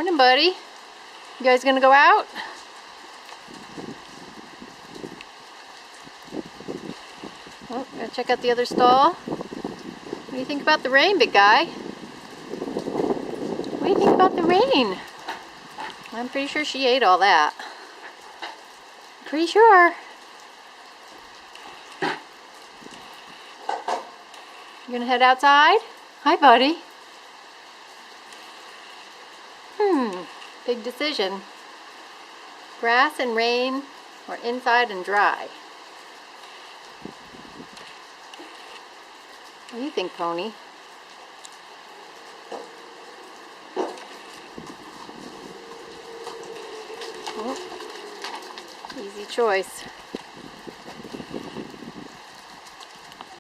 Morning, buddy. You guys gonna go out? Oh, gotta check out the other stall. What do you think about the rain, big guy? What do you think about the rain? I'm pretty sure she ate all that. Pretty sure. You gonna head outside? Hi, buddy. Big decision. Grass and rain, or inside and dry? What do you think, Pony? Oh, easy choice.